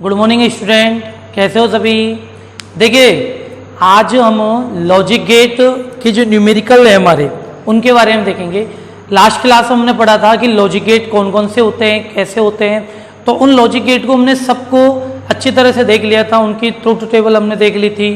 Good morning student, कैसे हो सभी। देखिए आज हम लॉजिक गेट के जो न्यूमेरिकल है हमारे उनके बारे में देखेंगे। लास्ट क्लास में हमने पढ़ा था कि लॉजिक गेट कौन कौन से होते हैं, कैसे होते हैं। तो उन लॉजिक गेट को हमने सबको अच्छी तरह से देख लिया था, उनकी ट्रुथ टेबल हमने देख ली थी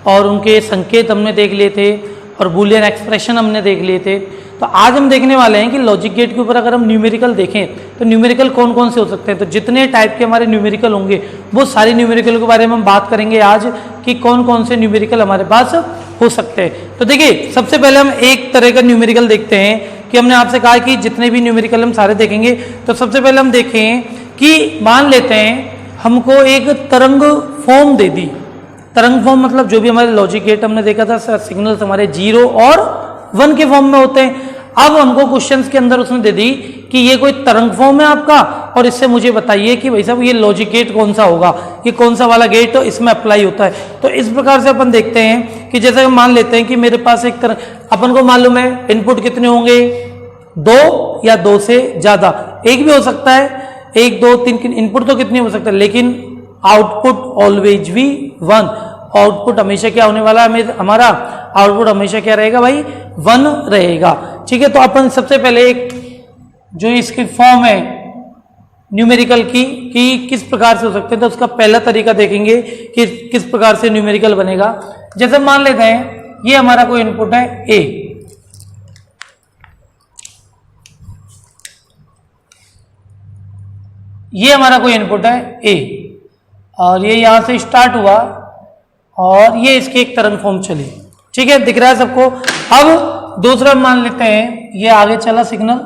और उनके संकेत हमने देख लिए थे और बूलियन एक्सप्रेशन हमने देख लिए थे। तो आज हम देखने वाले हैं कि लॉजिक गेट के ऊपर अगर हम न्यूमेरिकल देखें तो न्यूमेरिकल कौन कौन से हो सकते हैं। तो जितने टाइप के हमारे न्यूमेरिकल होंगे वो सारी न्यूमेरिकल के बारे में हम बात करेंगे आज कि कौन कौन से न्यूमेरिकल हमारे पास हो सकते हैं। तो देखिए सबसे पहले हम एक तरह का न्यूमेरिकल देखते हैं कि हमने आपसे कहा कि जितने भी न्यूमेरिकल हम सारे देखेंगे। तो सबसे पहले हम देखें कि मान लेते हैं हमको एक तरंग फॉर्म दे दी। तरंग फॉर्म मतलब जो भी हमारे लॉजिक गेट हमने देखा था सिग्नल्स हमारे 0 और 1 के फॉर्म में होते हैं। अब हमको क्वेश्चंस के अंदर उसने दे दी कि ये कोई तरंग फॉर्म है आपका और इससे मुझे बताइए कि भाई साहब ये लॉजिक गेट कौन सा होगा, ये कौन सा वाला गेट तो इसमें अप्लाई होता है। तो इस प्रकार से अपन देखते हैं कि जैसे हम मान लेते हैं कि मेरे पास एक तरह अपन को मालूम है इनपुट कितने होंगे, 2 या 2 से ज्यादा, एक भी हो सकता है, 1 2 3 इनपुट तो कितने हो सकते हैं, लेकिन आउटपुट ऑलवेज भी 1। आउटपुट हमेशा क्या होने वाला है, हमारा आउटपुट हमेशा क्या रहेगा भाई, 1 रहेगा। ठीक है, तो अपन सबसे पहले एक जो इसकी फॉर्म है न्यूमेरिकल की कि किस प्रकार से हो सकते हैं, तो उसका पहला तरीका देखेंगे कि किस प्रकार से न्यूमेरिकल बनेगा। जैसे मान लेते हैं ये हमारा कोई इनपुट है ए, ये हमारा कोई इनपुट है ए और ये यहां से स्टार्ट हुआ और ये इसकी एक तरंग फॉर्म चली। ठीक है, दिख रहा है सबको। अब दूसरा मान लेते हैं ये आगे चला सिग्नल,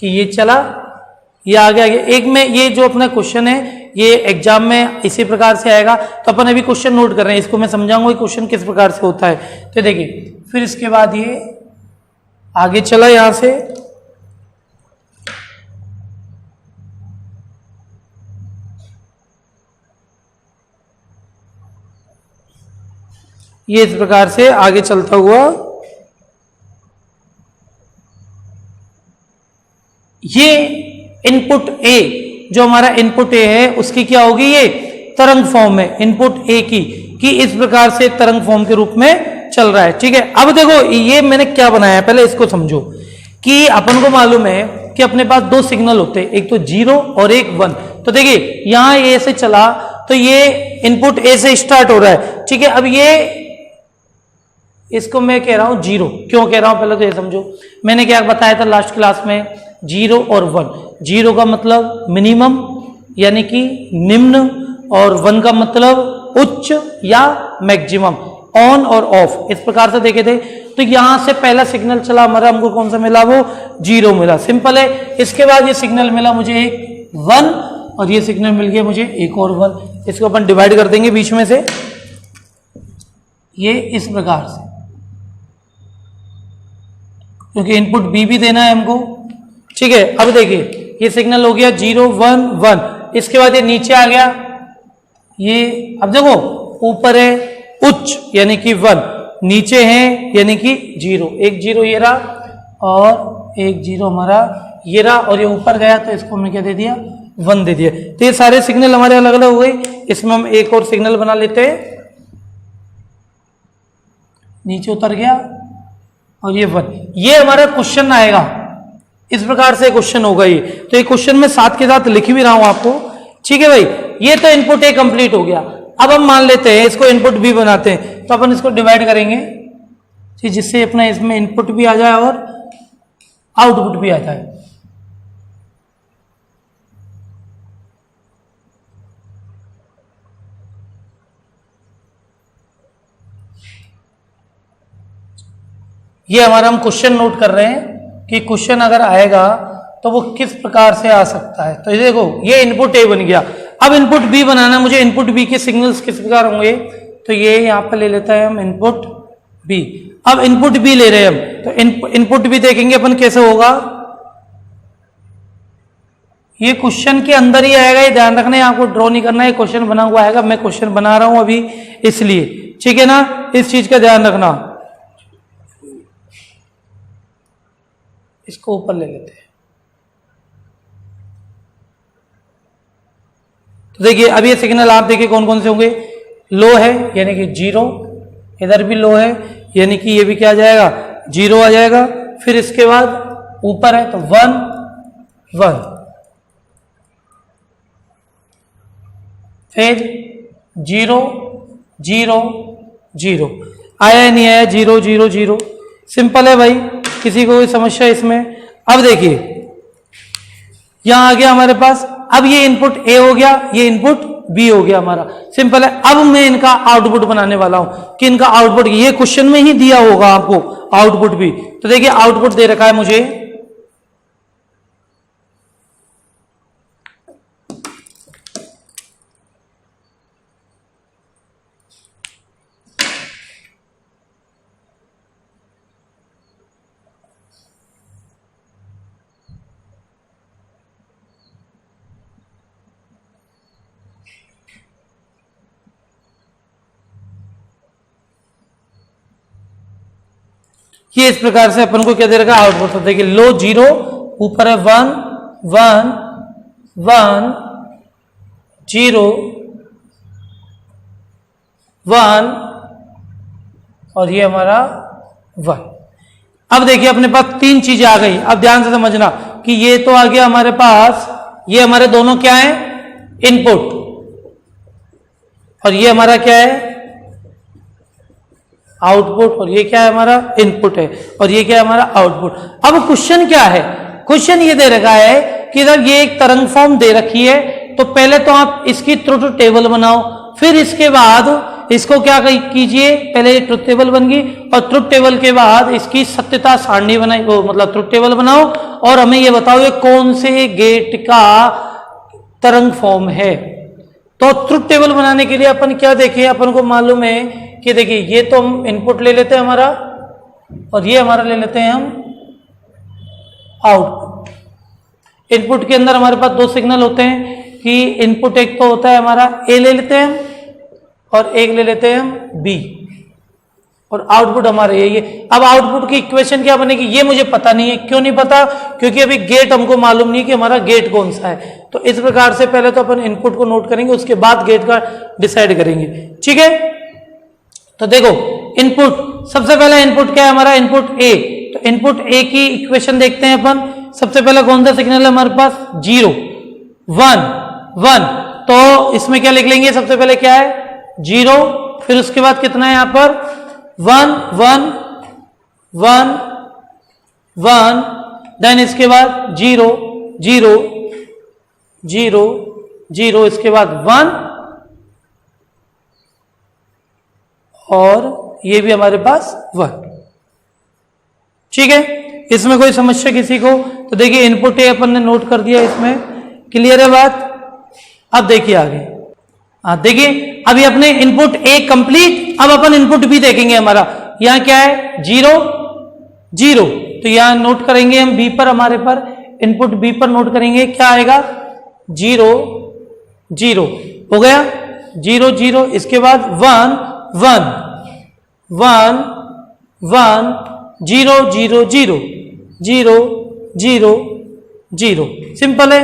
कि ये चला, ये आगे आगे एक में ये जो अपना क्वेश्चन है ये एग्जाम में इसी प्रकार से आएगा। तो अपन अभी क्वेश्चन नोट कर रहे हैं, इसको मैं समझाऊंगा क्वेश्चन किस प्रकार से होता है। तो देखिए फिर इसके बाद ये आगे चला यहां से, ये इस प्रकार से आगे चलता हुआ ये इनपुट ए, जो हमारा इनपुट ए है उसकी क्या होगी, ये तरंग फॉर्म है इनपुट ए की, कि इस प्रकार से तरंग फॉर्म के रूप में चल रहा है। ठीक है, अब देखो ये मैंने क्या बनाया है, पहले इसको समझो कि अपन को मालूम है कि अपने पास 2 सिग्नल होते हैं, एक तो 0 और एक 1। तो देखिए यहां ए से चला तो ये इनपुट ए से स्टार्ट हो रहा है। ठीक है, अब ये इसको मैं कह रहा हूं 0, क्यों कह रहा हूं पहले तो ये समझो। मैंने क्या बताया था लास्ट क्लास में, 0 और 1। 0 का मतलब मिनिमम यानी कि निम्न और 1 का मतलब उच्च या मैक्सिमम, ऑन और ऑफ, इस प्रकार से देखे थे। तो यहां से पहला सिग्नल चला हमारा, हमको कौन सा मिला, वो 0 मिला, सिंपल है। इसके बाद ये सिग्नल मिला मुझे एक 1 और ये सिग्नल मिल गया मुझे एक और 1। इसको अपन डिवाइड कर देंगे बीच में से, ये इस प्रकार से, क्योंकि इनपुट बी भी देना है हमको। ठीक है, अब देखिए ये सिग्नल हो गया 0 1 1। इसके बाद ये नीचे आ गया, ये अब देखो ऊपर है उच्च यानी कि 1, नीचे है यानी कि 0, एक 0 ये रहा और एक 0 हमारा ये रहा, और ये ऊपर गया तो इसको हमने क्या दे दिया, 1 दे दिया। तो ये सारे सिग्नल हमारे अलग अलग हो गए। इसमें हम एक और सिग्नल बना लेते हैं, नीचे उतर गया और ये 1, ये हमारा क्वेश्चन आएगा, इस प्रकार से क्वेश्चन होगा ये। तो ये क्वेश्चन में साथ के साथ लिख भी रहा हूं आपको। ठीक है भाई, ये तो इनपुट ए कंप्लीट हो गया। अब हम मान लेते हैं इसको इनपुट बी बनाते हैं, तो अपन इसको डिवाइड करेंगे जिससे अपना इसमें इनपुट भी आ जाए और आउटपुट भी आ जाए। ये हमारा हम क्वेश्चन नोट कर रहे हैं कि क्वेश्चन अगर आएगा तो वो किस प्रकार से आ सकता है। तो ये देखो ये इनपुट ए बन गया। अब इनपुट बी बनाना, मुझे इनपुट बी के सिग्नल्स किस प्रकार होंगे, तो ये यहां पर ले लेता है हम इनपुट बी। अब इनपुट बी ले रहे हैं हम, तो इनपुट बी देखेंगे अपन कैसे होगा, ये क्वेश्चन के अंदर ही आएगा, ये ध्यान रखना है, आपको ड्रॉ नहीं करना है, क्वेश्चन बना हुआ आएगा। मैं क्वेश्चन बना रहा हूं अभी इसलिए, ठीक है ना, इस चीज का ध्यान रखना। इसको ऊपर ले लेते हैं। तो देखिए अब ये सिग्नल आप देखिए कौन कौन से होंगे, लो है यानी कि 0, इधर भी लो है यानी कि ये भी क्या आ जाएगा 0 आ जाएगा, फिर इसके बाद ऊपर है तो 1 1, फिर 0 0 0, आया या नहीं आया 0 0 0, सिंपल है भाई, किसी को कोई समस्या इसमें। अब देखिए यहां आ गया हमारे पास, अब ये इनपुट ए हो गया, ये इनपुट बी हो गया हमारा, सिंपल है। अब मैं इनका आउटपुट बनाने वाला हूं कि इनका आउटपुट ये क्वेश्चन में ही दिया होगा आपको आउटपुट भी, तो देखिए आउटपुट दे रखा है मुझे ये इस प्रकार से अपन को क्या दे रखा है आउटपुट, तो देखिए लो 0, ऊपर है 1 1 1 0 1 और ये हमारा 1। अब देखिए अपने पास 3 चीजें आ गई, अब ध्यान से समझना कि ये तो आ गया हमारे पास, ये हमारे दोनों क्या है इनपुट, और ये हमारा क्या है आउटपुट, और ये क्या है हमारा इनपुट है, और ये क्या है हमारा आउटपुट। अब क्वेश्चन क्या है, क्वेश्चन ये दे रखा है कि जब ये एक तरंग फॉर्म दे रखी है तो पहले तो आप इसकी ट्रुथ टेबल बनाओ, फिर इसके बाद इसको क्या कीजिए, पहले ट्रुथ टेबल बन गई और ट्रुथ टेबल के बाद इसकी सत्यता सारणी बनाई, मतलब ट्रुथ टेबल बनाओ और हमें ये बताओ ये कौन से गेट का तरंग फॉर्म है। तो ट्रुथ टेबल बनाने के लिए अपन क्या देखें, अपन को मालूम है कि देखिए ये तो हम इनपुट ले लेते हैं हमारा, और ये हमारा ले लेते हैं हम आउटपुट। इनपुट के अंदर हमारे पास 2 सिग्नल होते हैं कि इनपुट एक तो होता है हमारा ए ले लेते हैं हम, और एक ले लेते हैं हम बी, और आउटपुट हमारा यही है। अब आउटपुट की इक्वेशन क्या बनेगी ये मुझे पता नहीं है, क्यों नहीं पता, क्योंकि अभी गेट हमको मालूम नहीं कि हमारा गेट कौन सा है। तो इस प्रकार से पहले तो अपन इनपुट को नोट करेंगे, उसके बाद गेट का डिसाइड करेंगे, ठीक है। तो देखो इनपुट, सबसे पहला इनपुट क्या है हमारा इनपुट ए, तो इनपुट ए की इक्वेशन देखते हैं अपन। सबसे पहला कौन सा सिग्नल है हमारे पास 0 1 1, तो इसमें क्या लिख लेंगे, सबसे पहले क्या है 0, फिर उसके बाद कितना है यहां पर 1 1 1 1, देन इसके बाद 0 0 0 0, इसके बाद 1, और ये भी हमारे पास 1, ठीक है। इसमें कोई समस्या किसी को, तो देखिए इनपुट ए अपन ने नोट कर दिया, इसमें क्लियर है बात। अब देखिए आगे, देखिए अभी अपने इनपुट ए कंप्लीट, अब अपन इनपुट बी देखेंगे। हमारा यहां क्या है 0 0, तो यहां नोट करेंगे हम बी पर, हमारे पर इनपुट बी पर नोट करेंगे, क्या आएगा 0 0 हो गया 0 0, इसके बाद 1 1 1 1 0 0 0 0 0 0, सिंपल है।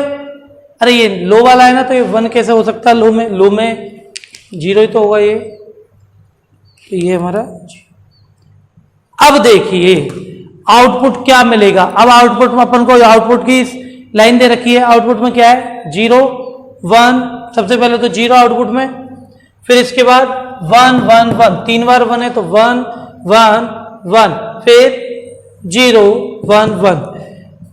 अरे ये लो वाला है ना, तो ये 1 कैसे हो सकता है, लो में 0 ही तो होगा ये, तो ये हमारा। अब देखिए आउटपुट क्या मिलेगा, अब आउटपुट में अपन को आउटपुट की लाइन दे रखी है, आउटपुट में क्या है 0 1, सबसे पहले तो 0 आउटपुट में, फिर इसके बाद 1 1 1, 3 बार 1 है तो 1 1 1, फिर 0 1 1।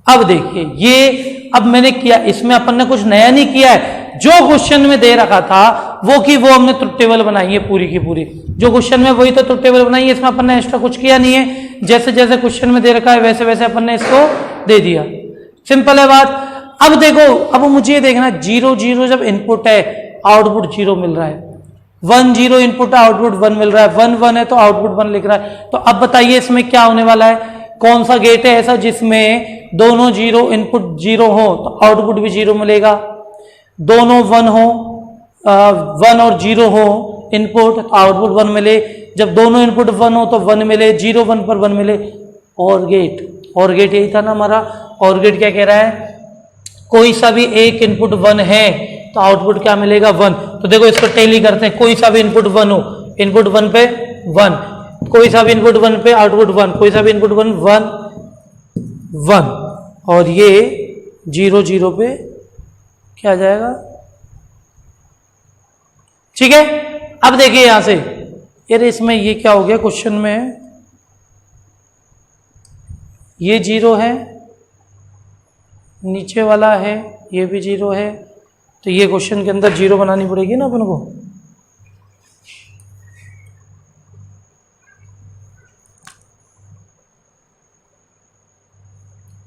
अब देखिए ये अब मैंने किया, इसमें अपन ने कुछ नया नहीं किया है, जो क्वेश्चन में दे रखा था वो हमने ट्रुथ टेबल बनाई है पूरी की पूरी, जो क्वेश्चन में वही तो ट्रुथ टेबल बनाई है, इसमें अपन ने एक्स्ट्रा कुछ किया नहीं है, जैसे जैसे क्वेश्चन में दे रखा है वैसे वैसे अपन ने इसको दे दिया, सिंपल है बात। अब देखो, अब मुझे देखना 0 0 जब इनपुट है आउटपुट 0 मिल रहा है, 1 0 इनपुट आउटपुट 1 मिल रहा है, 1 1 है तो आउटपुट 1 लिख रहा है। तो अब बताइए इसमें क्या होने वाला है, कौन सा गेट है ऐसा जिसमें दोनों 0 इनपुट 0 हो तो आउटपुट भी 0 मिलेगा, दोनों 1 हो 1 और 0 हो इनपुट तो आउटपुट 1 मिले, जब दोनों इनपुट 1 हो तो 1 मिले, 0 1 पर 1 मिले। और गेट यही था ना हमारा, और गेट क्या कह रहा है, कोई सा भी एक इनपुट 1 है तो आउटपुट क्या मिलेगा 1। तो देखो इसको टेली करते हैं, कोई सा भी इनपुट 1 हो, इनपुट 1 पे 1, कोई सा भी इनपुट 1 पे आउटपुट 1, कोई सा भी इनपुट 1 1 1, और ये 0 0 पे क्या आ जाएगा। ठीक है, अब देखिए यहां से, यार इसमें ये क्या हो गया क्वेश्चन में, ये 0 है, नीचे वाला है ये भी 0 है, तो ये क्वेश्चन के अंदर 0 बनानी पड़ेगी ना अपन को।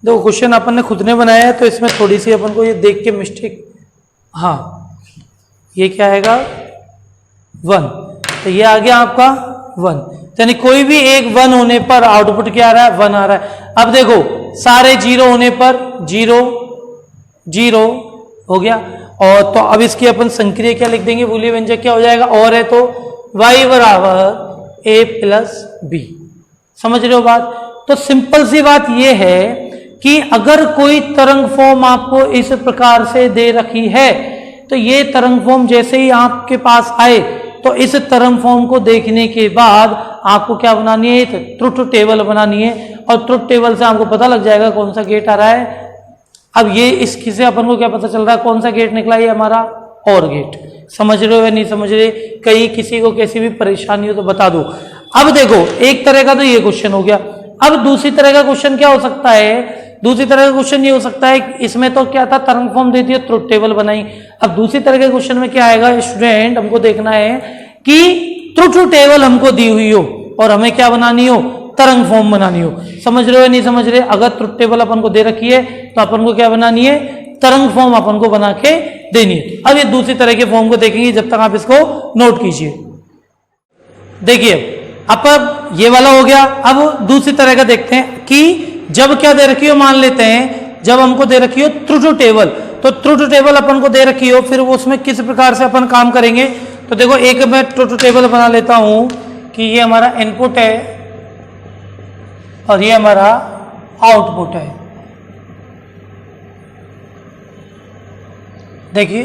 देखो क्वेश्चन अपन ने खुद ने बनाया है, तो इसमें थोड़ी सी अपन को ये देख के मिस्टेक, हाँ ये क्या आएगा 1, तो ये आ गया आपका 1, यानी कोई भी एक 1 होने पर आउटपुट क्या आ रहा है 1 आ रहा है। अब देखो सारे 0 होने पर 0 0 हो गया, और तो अब इसकी अपन संक्रिय क्या लिख देंगे, मूल्य व्यंजक क्या हो जाएगा, और है तो y बराबर a प्लस बी। समझ रहे हो बात। तो सिंपल सी बात ये है कि अगर कोई तरंग फॉर्म आपको इस प्रकार से दे रखी है, तो ये तरंग फॉर्म जैसे ही आपके पास आए, तो इस तरंग फॉर्म को देखने के बाद आपको क्या बनानी है, ट्रुथ टेबल बनानी है, और ट्रुथ टेबल से आपको पता लग जाएगा कौन सा गेट आ रहा है। अब ये इसकी से अपन को क्या पता चल रहा है, कौन सा गेट निकला, ये हमारा और गेट। समझ रहे हो या नहीं समझ रहे, कहीं किसी को कैसी भी परेशानी हो तो बता दो। अब देखो एक तरह का तो ये क्वेश्चन हो गया, अब दूसरी तरह का क्वेश्चन क्या हो सकता है, दूसरी तरह का क्वेश्चन ये हो सकता है, इसमें तो क्या था तरंग फॉर्म दे दिया, ट्रुथ टेबल बनाई। अब दूसरी तरह के क्वेश्चन में क्या आएगा स्टूडेंट, हमको देखना है कि ट्रुथ टेबल हमको दी हुई हो और हमें क्या बनानी हो, तरंग फॉर्म बनानी हो। समझ रहे हो या नहीं समझ रहे, अगर ट्रुथ टेबल अपन को दे रखी है तो अपन को क्या बनानी है, तरंग फॉर्म अपन को बना के देनी है। अब ये दूसरी तरह के फॉर्म को देखेंगे, जब तक आप इसको नोट कीजिए। देखिए अब ये वाला हो गया, अब दूसरी तरह का देखते हैं कि जब क्या दे रखी हो, मान लेते हैं जब हमको दे रखी हो ट्रुथ टेबल, तो ट्रुथ टेबल अपन को दे रखी हो, फिर उसमें किस प्रकार से अपन काम करेंगे। तो देखो एक मैं ट्रुथ टेबल बना लेता हूं कि ये हमारा इनपुट है और ये हमारा आउटपुट है। देखिए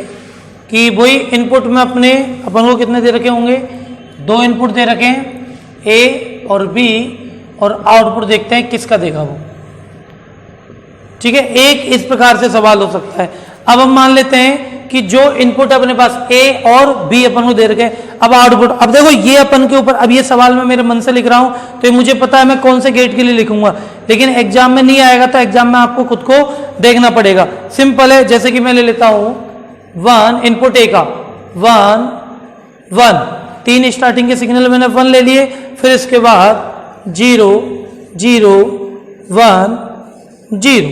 कि वही इनपुट में अपने अपन को कितने दे रखे होंगे, 2 इनपुट दे रखे हैं, ए और बी, और आउटपुट देखते हैं किसका देगा वो। ठीक है, एक इस प्रकार से सवाल हो सकता है। अब हम मान लेते हैं कि जो इनपुट अपने पास ए और बी अपन को दे रखे हैं, अब आउटपुट, अब देखो ये अपन के ऊपर, अब ये सवाल मैं मेरे मन से लिख रहा हूं, तो ये मुझे पता है मैं कौन से गेट के लिए लिखूंगा, लेकिन एग्जाम में नहीं आएगा, तो एग्जाम में आपको खुद को देखना पड़ेगा। सिंपल है, जैसे कि मैं ले लेता हूं 1 इनपुट ए का 1 1, 3 स्टार्टिंग के सिग्नल मैंने 1 ले लिए, फिर इसके बाद 0 0 1 0।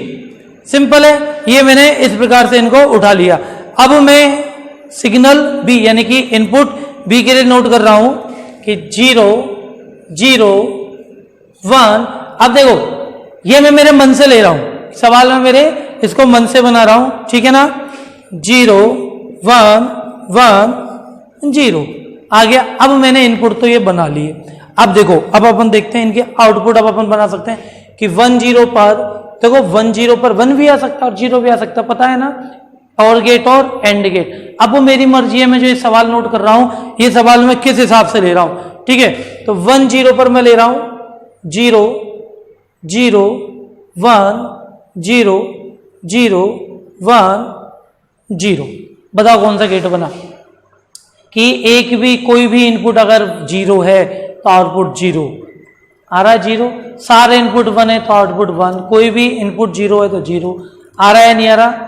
सिंपल है, ये मैंने इस प्रकार से इनको उठा लिया। अब मैं सिग्नल बी यानी कि इनपुट बी के लिए नोट कर रहा हूं कि 0 0 1। अब देखो ये मैं मेरे मन से ले रहा हूं, सवाल में मेरे इसको मन से बना रहा हूं, ठीक है ना। 0 1 1 0 आ गया। अब मैंने इनपुट तो ये बना लिए। अब देखो अब अपन देखते हैं इनके आउटपुट। अब अपन बना सकते हैं कि 1 0 पर, देखो 1 0 पर 1 भी आ सकता है और 0 भी आ सकता है, पता है ना, और गेट और एंड गेट। अब वो मेरी मर्जी है, मैं जो ये सवाल नोट कर रहा हूं, ये सवाल मैं किस हिसाब से ले रहा हूं, ठीक है। तो 1 0 पर मैं ले रहा हूं 0 0 1 0 0 1 0। बताओ कौन सा गेट बना, कि एक भी कोई भी इनपुट अगर 0 है तो आउटपुट 0 आ रहा है, 0। सारे इनपुट 1 है तो आउटपुट 1, कोई भी इनपुट 0 है तो 0 आ रहा है, नहीं आ रहा।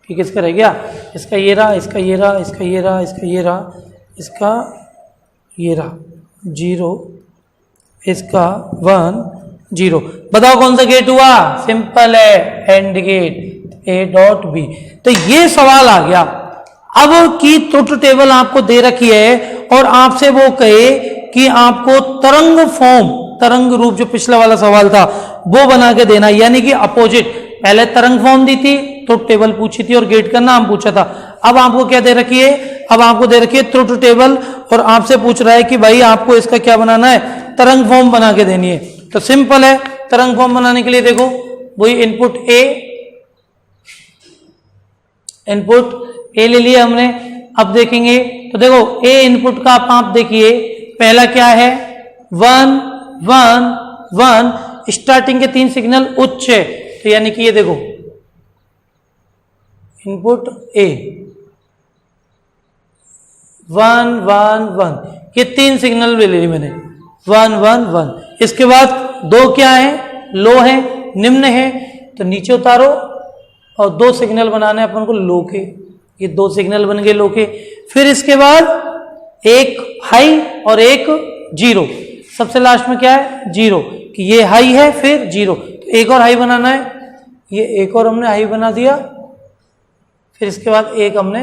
ठीक, इसका रह गया, इसका ये रहा, इसका ये रहा, इसका ये रहा, इसका ये रहा, इसका ये रहा 0, इसका 1 0। बताओ कौन सा गेट हुआ, सिंपल है, and gate A dot B. तो ये सवाल आ गया। अब की ट्रुथ टेबल आपको दे रखी है और आपसे वो कहे कि आपको तरंग फॉर्म, तरंग रूप, जो पिछला वाला सवाल था वो बना के देना, यानी कि अपोजिट। पहले तरंग फॉर्म दी थी, ट्रुथ टेबल पूछी थी और गेट का नाम पूछा था। अब आपको क्या दे रखी है, अब आपको दे रखी है ट्रुथ टेबल और आपसे पूछ रहा है कि भाई आपको इसका क्या बनाना है, तरंग फॉर्म बना के देनी है। तो सिंपल है, तरंग फॉर्म बनाने के लिए देखो वही इनपुट ए, इनपुट ए ले लिया हमने। अब देखेंगे तो देखो ए इनपुट का आप देखिए पहला क्या है 1 1 1, स्टार्टिंग के 3 सिग्नल उच्च है, तो यानी कि ये देखो इनपुट ए 1 1 1, ये 3 सिग्नल ले ली मैंने 1 1 1। इसके बाद 2 क्या है लो है निम्न है, तो नीचे उतारो और 2 सिग्नल बनाने अपन को लो के, ये 2 सिग्नल बन गए लो के। फिर इसके बाद एक हाई और एक जीरो, सबसे लास्ट में क्या है जीरो, कि ये हाई है फिर जीरो, तो एक और हाई बनाना है, ये एक और हमने हाई बना दिया, फिर इसके बाद एक हमने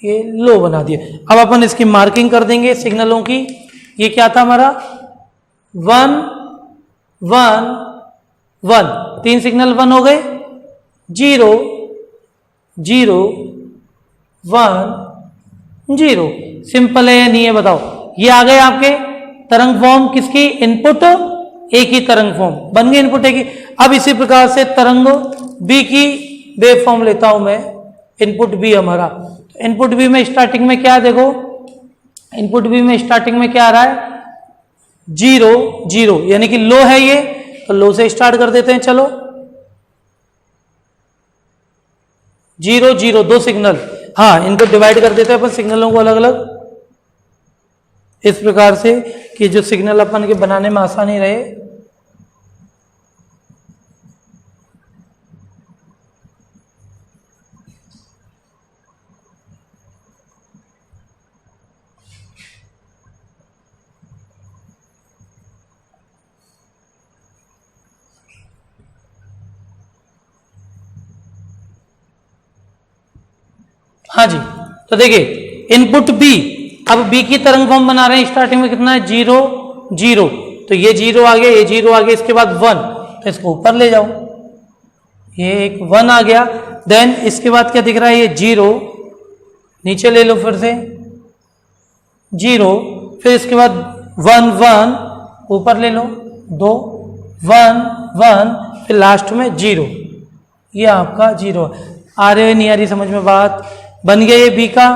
ये लो बना दिया। अब अपन इसकी मार्किंग कर देंगे सिग्नलों की। ये क्या था हमारा 1 1 1, 3 सिग्नल 1 हो गए, 0 0 1 0। सिंपल है या नहीं है बताओ। ये आ गए आपके तरंग फॉर्म किसकी, इनपुट ए की तरंग फॉर्म बन गई, इनपुट ए की। अब इसी प्रकार से तरंग बी की वेव फॉर्म लेता हूं मैं, इनपुट बी हमारा। इनपुट बी में स्टार्टिंग में क्या है देखो, इनपुट बी में स्टार्टिंग में क्या आ रहा है 0 0, यानी कि लो है ये, तो लो से स्टार्ट कर देते हैं। चलो 0 0, 2 सिग्नल, हाँ इनको डिवाइड कर देते हैं अपन सिग्नलों को अलग अलग, इस प्रकार से कि जो सिग्नल अपन के बनाने में आसानी रहे। हाँ जी, तो देखिए इनपुट बी, अब बी की तरंग फॉर्म बना रहे हैं, स्टार्टिंग में कितना है 0 0, तो ये 0 आ गया, ये 0 आ गया, इसके बाद 1, तो इसको ऊपर ले जाओ, ये एक 1 आ गया। देन इसके बाद क्या दिख रहा है ये 0, नीचे ले लो फिर से 0, फिर इसके बाद 1 1, ऊपर ले लो 2 1 1, फिर लास्ट में 0, ये आपका 0। आ रहे नहीं आ रही समझ में बात, बन गया ये बी का।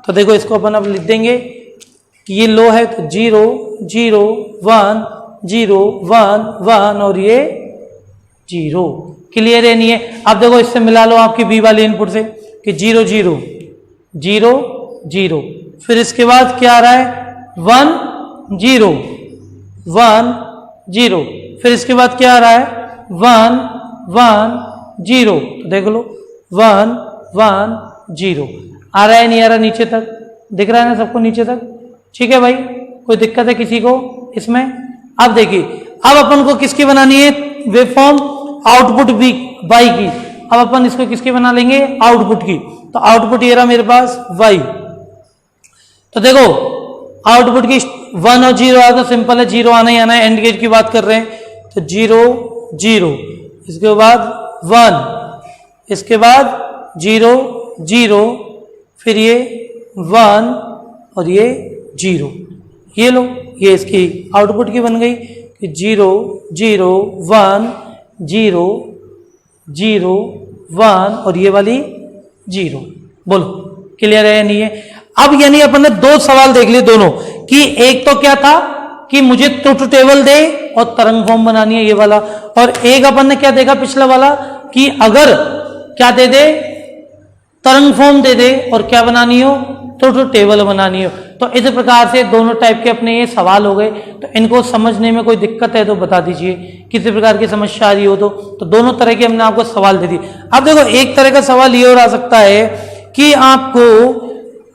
तो देखो इसको अपन अब लिख देंगे कि ये लो है, तो 0 0 1 0 1 1 और ये 0। क्लियर है नहीं है। अब देखो इससे मिला लो आपकी बी वाले इनपुट से कि 0 0 0 0, फिर इसके बाद क्या आ रहा है 1 0 1 0, फिर इसके बाद क्या आ रहा है 1 1 0, तो देख लो 1 1 0। आ रहा है नहीं आ रहा, नीचे तक दिख रहा है ना सबको नीचे तक, ठीक है भाई, कोई दिक्कत है किसी को इसमें। अब देखिए अब अपन को किसकी बनानी है waveform, output B Y की। अब अपन इसको किसकी बना लेंगे आउटपुट की, तो आउटपुट ये रहा मेरे पास वाई। तो देखो आउटपुट की 1 और 0 आया, तो सिंपल है 0 आना ही आना है, एंड गेट की बात कर रहे हैं, तो 0 0, इसके बाद 1, इसके बाद 0 0, फिर ये 1 और ये 0, ये लो ये इसकी आउटपुट की बन गई कि 0 0 1 0 0 1 और ये वाली 0। बोलो क्लियर है या नहीं है। अब यानी अपन ने 2 सवाल देख लिए दोनों, कि एक तो क्या था कि मुझे ट्रुथ टेबल दे और तरंग फॉर्म बनानी है ये वाला, और एक अपन ने क्या देखा पिछला वाला कि अगर क्या दे दे तरंग फॉर्म दे दे और क्या बनानी हो ट्रुथ टेबल बनानी हो। तो इस प्रकार से दोनों टाइप के अपने ये सवाल हो गए। तो इनको समझने में कोई दिक्कत है तो बता दीजिए, किसी प्रकार की समस्या आ रही हो तो दोनों तरह के हमने आपको सवाल दे दिए। अब देखो एक तरह का सवाल ये और आ सकता है कि आपको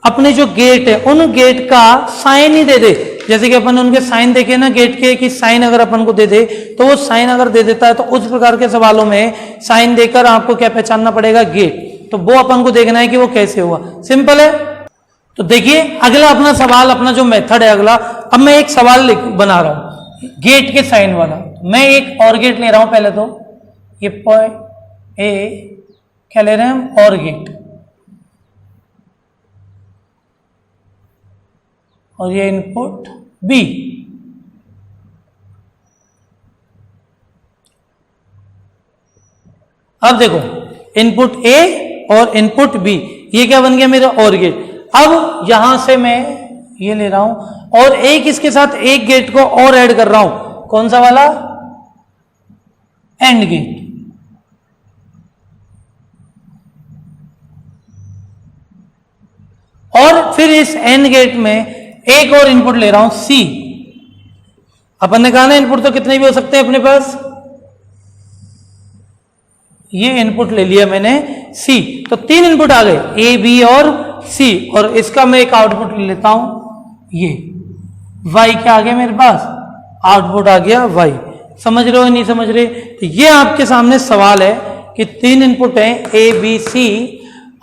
अपने जो गेट है उन गेट का साइन ही दे दे, जैसे कि अपन उनके साइन देखे ना गेट के, कि साइन अगर अपन को दे दे तो वो साइन अगर दे देता है तो उस प्रकार के सवालों में साइन देकर आपको क्या पहचानना पड़ेगा गेट, तो वो अपन को देखना है कि वो कैसे हुआ। सिंपल है। तो देखिए अगला अपना सवाल, अपना जो मेथड है अगला, अब मैं एक सवाल बना रहा हूं गेट के साइन वाला। मैं एक और गेट ले रहा हूं, पहले तो ये पॉइंट ए क्या ले रहे हैं हम और गेट, और ये इनपुट बी। अब देखो इनपुट ए और इनपुट बी, ये क्या बन गया मेरा और गेट। अब यहां से मैं ये ले रहा हूं और एक इसके साथ एक गेट को और ऐड कर रहा हूं, कौन सा वाला, एंड गेट। और फिर इस एंड गेट में एक और इनपुट ले रहा हूं सी। अपन ने कहा ना इनपुट तो कितने भी हो सकते हैं अपने पास, ये इनपुट ले लिया मैंने सी, तो 3 इनपुट आ गए ए बी और सी, और इसका मैं एक आउटपुट ले लेता हूं, ये वाई क्या आ गया मेरे पास, आउटपुट आ गया वाई। समझ रहे हो नहीं समझ रहे? तो ये आपके सामने सवाल है कि 3 इनपुट है ए बी सी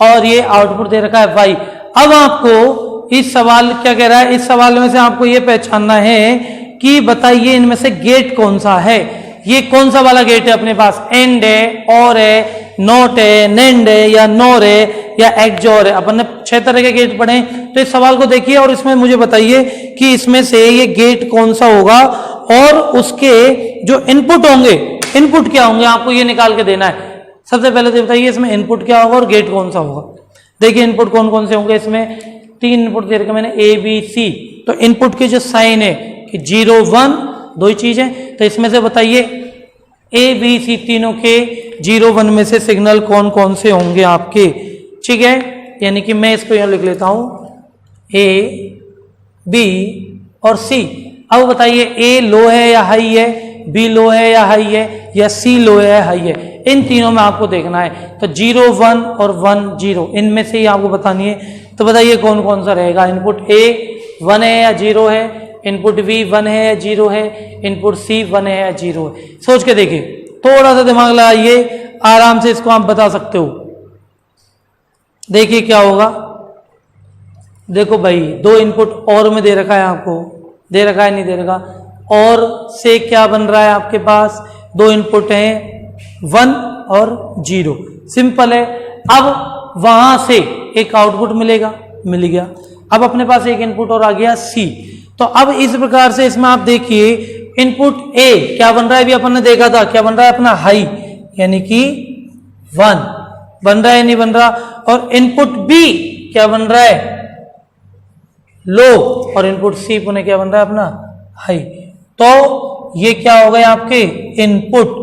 और ये आउटपुट दे रखा है वाई। अब आपको इस सवाल क्या कह रहा है, इस सवाल में से आपको ये पहचानना है कि बताइए इनमें से गेट कौन सा है। ये कौन सा वाला गेट है अपने पास, एंड है, और है, नॉट है, नेंड है, या नॉर है, या एक्जोर है। अपन ने 6 तरह के गेट पढ़े, तो इस सवाल को देखिए और इसमें मुझे बताइए कि इसमें से ये गेट कौन सा होगा और उसके जो इनपुट होंगे, इनपुट क्या होंगे आपको ये निकाल के देना है। सबसे पहले तो बताइए इसमें इनपुट क्या होगा और गेट कौन सा होगा। देखिए इनपुट कौन कौन से होंगे, इसमें 3 इनपुट दे रखे मैंने ए बी सी, तो इनपुट के जो साइन है कि 0 1 दो ही चीज है, तो इसमें से बताइए ए बी सी तीनों के 0 1 में से सिग्नल कौन कौन से होंगे आपके, ठीक है। यानी कि मैं इसको यहां लिख लेता हूं ए बी और सी। अब बताइए ए लो है या हाई है, बी लो है या हाई है, या सी लो है या हाई है, इन तीनों में आपको देखना है। तो 0 1 और 1 0 इनमें से ही आपको बतानी है। तो बताइए कौन कौन सा रहेगा, इनपुट ए 1 है या 0 है, इनपुट बी 1 है या 0 है, इनपुट सी 1 है या 0 है। सोच के देखिए, थोड़ा सा दिमाग लगाइए, आराम से इसको आप बता सकते हो। देखिए क्या होगा, देखो भाई 2 इनपुट और में दे रखा है, आपको दे रखा है नहीं दे रखा, और से क्या बन रहा है आपके पास, 2 इनपुट हैं 1 और 0, सिंपल है। अब वहां से एक आउटपुट मिलेगा, मिल गया। अब अपने पास एक इनपुट और आ गया सी। तो अब इस प्रकार से इसमें आप देखिए इनपुट ए क्या बन रहा है, अभी अपन ने देखा था क्या बन रहा है अपना हाई, यानी कि 1 बन रहा है नहीं बन रहा, और इनपुट बी क्या बन रहा है, लो, और इनपुट सी पुनः क्या बन रहा है अपना हाई। तो ये क्या हो गए आपके इनपुट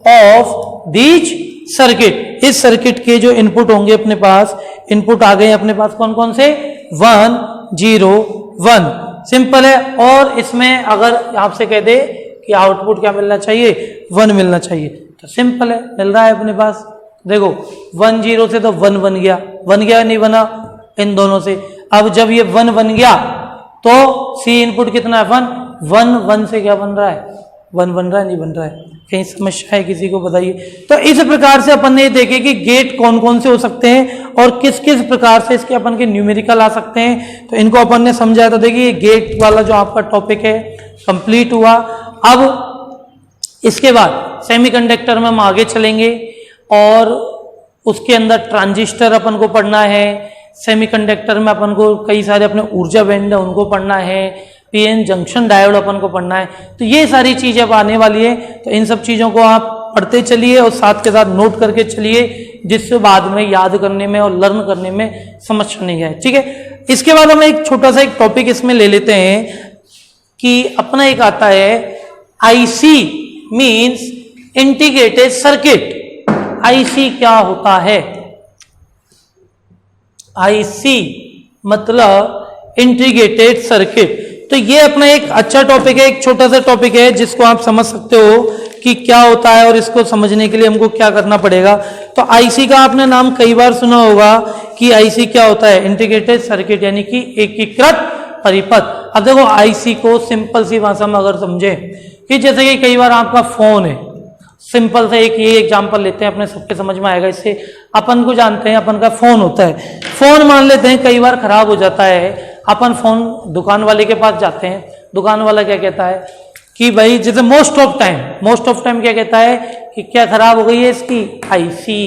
ऑफ दीज सर्किट। इस सर्किट के जो इनपुट होंगे अपने पास, इनपुट आ गए अपने पास कौन कौन से, 1 0 1, सिंपल है। और इसमें अगर आपसे कह दे कि आउटपुट क्या मिलना चाहिए, 1 मिलना चाहिए, तो सिंपल है, मिल रहा है अपने पास। देखो 1 0 से तो 1 बन गया, बन गया नहीं बना इन दोनों से। अब जब ये 1 बन गया तो सी इनपुट कितना है 1 1 1 से क्या बन रहा है, 1 बन रहा है नहीं बन रहा है, कहीं समस्या है किसी को बताइए। तो इस प्रकार से अपन ने देखे कि गेट कौन कौन से हो सकते हैं और किस किस प्रकार से इसके अपन के न्यूमेरिकल आ सकते हैं, तो इनको अपन ने समझा। तो देखिए गेट वाला जो आपका टॉपिक है कंप्लीट हुआ। अब इसके बाद सेमीकंडक्टर में हम आगे चलेंगे और उसके अंदर ट्रांजिस्टर अपन को पढ़ना है। सेमीकंडक्टर में अपन को कई सारे अपने ऊर्जा बैंड है उनको पढ़ना है, पीएन जंक्शन डायोड अपन को पढ़ना है। तो ये सारी चीजें अब आने वाली है, तो इन सब चीजों को आप पढ़ते चलिए और साथ के साथ नोट करके चलिए, जिससे बाद में याद करने में और लर्न करने में समस्या नहीं है, ठीक है। इसके बाद हम एक छोटा सा एक टॉपिक इसमें ले लेते हैं कि अपना एक आता है IC means integrated circuit. IC क्या होता है, आईसी मतलब इंटीग्रेटेड सर्किट। तो ये अपना एक अच्छा टॉपिक है, एक छोटा सा टॉपिक है जिसको आप समझ सकते हो कि क्या होता है और इसको समझने के लिए हमको क्या करना पड़ेगा। तो आईसी का आपने नाम कई बार सुना होगा कि आईसी क्या होता है, इंटीग्रेटेड सर्किट यानी कि एकीकृत परिपथ। अब देखो आईसी को सिंपल सी भाषा में अगर समझे कि जैसे कि कई बार आपका फोन है, सिंपल से एक ये एग्जांपल लेते हैं, अपने सबके समझ में आएगा। इससे अपन को जानते हैं अपन का फोन होता है, फोन मान लेते हैं कई बार खराब हो जाता है, अपन फोन दुकान वाले के पास जाते हैं, दुकान वाला क्या कहता है कि भाई जैसे मोस्ट ऑफ टाइम क्या कहता है कि क्या खराब हो गई है इसकी आईसी।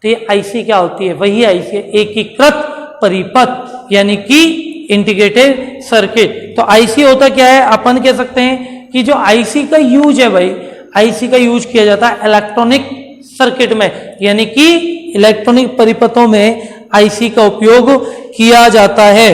तो ये आईसी क्या होती है, वही आईसी है एकीकृत परिपथ यानी कि इंटीग्रेटेड सर्किट। तो आईसी होता क्या है, अपन कह सकते हैं कि जो आईसी का यूज है भाई, आईसी का यूज किया जाता है इलेक्ट्रॉनिक सर्किट में, यानी कि इलेक्ट्रॉनिक परिपथों में आईसी का उपयोग किया जाता है।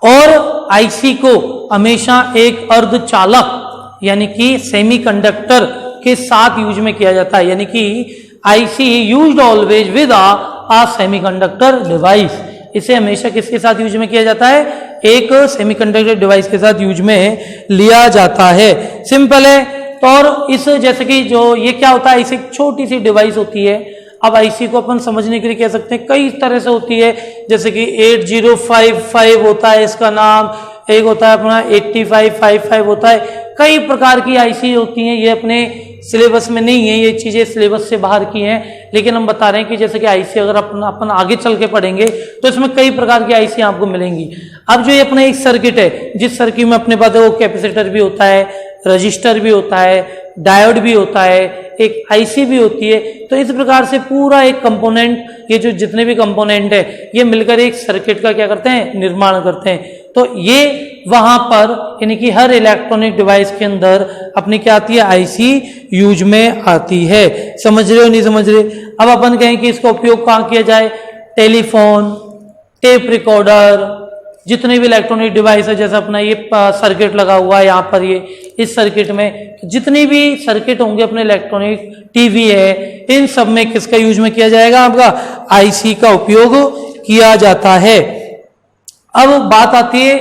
और आईसी को हमेशा एक अर्धचालक यानी कि सेमीकंडक्टर के साथ यूज में किया जाता है, यानी कि IC used always with a semiconductor device. इसे हमेशा किसके साथ यूज में किया जाता है? एक सेमीकंडक्टर डिवाइस के साथ यूज में लिया जाता है। सिंपल है। तो और इस जैसे कि जो ये क्या होता है, इसे एक छोटी सी डिवाइस होती है। अब आईसी को अपन समझने के लिए कह सकते हैं कई तरह से होती है, जैसे कि 8055 होता है इसका नाम, एक होता है अपना 8555 होता है। कई प्रकार की आईसी होती हैं, ये अपने सिलेबस में नहीं है, ये चीजें सिलेबस से बाहर की हैं, लेकिन हम बता रहे हैं कि जैसे कि आईसी अगर अपन आगे चल के पढ़ेंगे तो इसमें कई प्रकार की आईसी आपको मिलेंगी। अब जो ये अपना एक सर्किट है, जिस सर्किट में अपने पास वो कैपेसिटर भी होता है, रजिस्टर भी होता है, डायोड भी होता है, एक आईसी भी होती है। तो इस प्रकार से पूरा एक कंपोनेंट, ये जो जितने भी कंपोनेंट है ये मिलकर एक सर्किट का क्या करते हैं? निर्माण करते हैं। तो ये वहां पर यानी कि हर इलेक्ट्रॉनिक डिवाइस के अंदर अपनी क्या आती है? आईसी यूज में आती है। समझ रहे हो नहीं समझ रहे? अब अपन कहें कि इसका उपयोग कहाँ किया जाए? टेलीफोन, टेप रिकॉर्डर, जितने भी इलेक्ट्रॉनिक डिवाइस है, जैसे अपना ये सर्किट लगा हुआ है यहाँ पर, ये इस सर्किट में जितने भी सर्किट होंगे अपने इलेक्ट्रॉनिक, टीवी है, इन सब में किसका यूज में किया जाएगा? आपका आईसी का उपयोग किया जाता है। अब बात आती है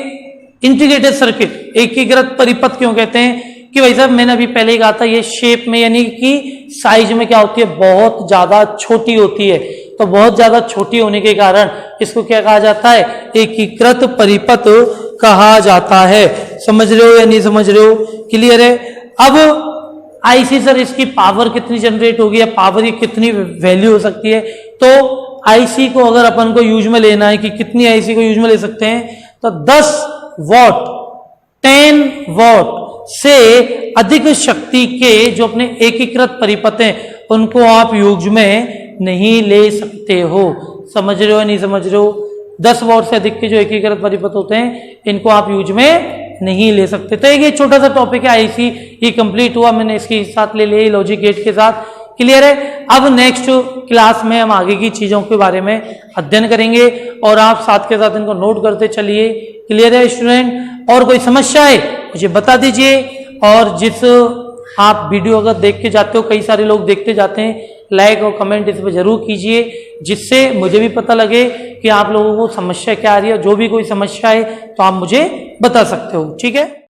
इंटीग्रेटेड सर्किट, एकीकृत परिपथ क्यों कहते हैं? कि भाई साहब मैंने अभी पहले ही कहा था, ये शेप में यानी कि साइज में क्या होती है? बहुत ज्यादा छोटी होती है। तो बहुत ज्यादा छोटी होने के कारण इसको क्या कहा जाता है? एकीकृत परिपथ कहा जाता है। समझ रहे हो या नहीं समझ रहे हो? क्लियर है? अब आईसी सर इसकी पावर कितनी जनरेट होगी या पावर की कितनी वैल्यू हो सकती है? तो आईसी को अगर अपन को यूज में लेना है कि कितनी आईसी को यूज में ले सकते हैं, तो 10 वॉट 10 वॉट से अधिक शक्ति के जो अपने एकीकृत परिपथ हैं उनको आप यूज में नहीं ले सकते हो। समझ रहे हो नहीं समझ रहे हो? 10 वॉट से अधिक के जो एकीकृत परिपथ होते हैं इनको आप यूज में नहीं ले सकते। तो एक छोटा सा टॉपिक है आईसी, ये कंप्लीट हुआ, मैंने इसके साथ ले लिया लॉजिक गेट के साथ। क्लियर है? अब नेक्स्ट क्लास में हम आगे की चीजों के बारे में अध्ययन करेंगे और आप साथ के साथ इनको नोट करते चलिए। क्लियर है स्टूडेंट? और कोई समस्या है मुझे बता दीजिए। और जिस आप वीडियो अगर देख के जाते हो, कई सारे लोग देखते जाते हैं, लाइक और कमेंट इस पर जरूर कीजिए, जिससे मुझे भी पता लगे कि आप लोगों को समस्या क्या आ रही है। जो भी कोई समस्या है तो आप मुझे बता सकते हो। ठीक है?